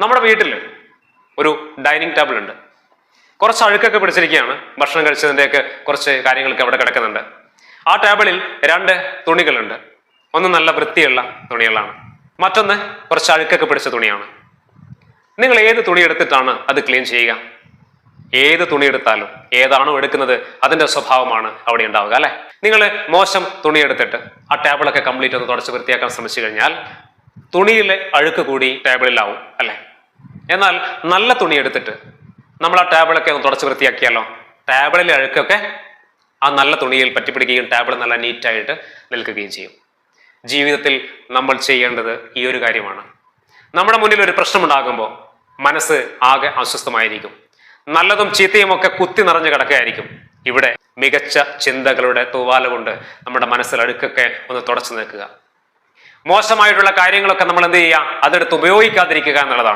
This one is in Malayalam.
നമ്മുടെ വീട്ടിൽ ഒരു ഡൈനിങ് ടേബിൾ ഉണ്ട്. കുറച്ച് അഴുക്കൊക്കെ പിടിച്ചിരിക്കുകയാണ്. ഭക്ഷണം കഴിച്ചതിൻ്റെയൊക്കെ കുറച്ച് കാര്യങ്ങളൊക്കെ അവിടെ കിടക്കുന്നുണ്ട്. ആ ടേബിളിൽ 2 തുണികളുണ്ട്. ഒന്ന് നല്ല വൃത്തിയുള്ള തുണികളാണ്, മറ്റൊന്ന് കുറച്ച് അഴുക്കൊക്കെ പിടിച്ച തുണിയാണ്. നിങ്ങൾ ഏത് തുണി എടുത്തിട്ടാണ് അത് ക്ലീൻ ചെയ്യുക? ഏത് തുണി എടുത്താലും ഏതാണോ എടുക്കുന്നത് അതിന്റെ സ്വഭാവമാണ് അവിടെ ഉണ്ടാവുക, അല്ലെ? നിങ്ങൾ മോശം തുണി എടുത്തിട്ട് ആ ടേബിളൊക്കെ കംപ്ലീറ്റ് ഒന്ന് തുടച്ച് വൃത്തിയാക്കാൻ ശ്രമിച്ചു കഴിഞ്ഞാൽ തുണിയിലെ അഴുക്ക് കൂടി ടേബിളിലാവും, അല്ലെ? എന്നാൽ നല്ല തുണി എടുത്തിട്ട് നമ്മൾ ആ ടേബിളൊക്കെ ഒന്ന് തുടച്ച് വൃത്തിയാക്കിയാലോ, ടേബിളിലെ അഴുക്കൊക്കെ ആ നല്ല തുണിയിൽ പറ്റിപ്പിടിക്കുകയും ടേബിൾ നല്ല നീറ്റായിട്ട് നിൽക്കുകയും ചെയ്യും. ജീവിതത്തിൽ നമ്മൾ ചെയ്യേണ്ടത് ഈ ഒരു കാര്യമാണ്. നമ്മുടെ മുന്നിൽ ഒരു പ്രശ്നമുണ്ടാകുമ്പോൾ മനസ്സ് ആകെ അസ്വസ്ഥമായിരിക്കും. നല്ലതും ചീത്തയും ഒക്കെ കുത്തി നിറഞ്ഞു കിടക്കുകയായിരിക്കും. ഇവിടെ മികച്ച ചിന്തകളുടെ തൂവാല കൊണ്ട് നമ്മുടെ മനസ്സിൽ അഴുക്കൊക്കെ ഒന്ന് തുടച്ചു നിൽക്കുക. മോശമായിട്ടുള്ള കാര്യങ്ങളൊക്കെ നമ്മൾ എന്ത് ചെയ്യുക? അതെടുത്ത് ഉപയോഗിക്കാതിരിക്കുക എന്നുള്ളതാണ്.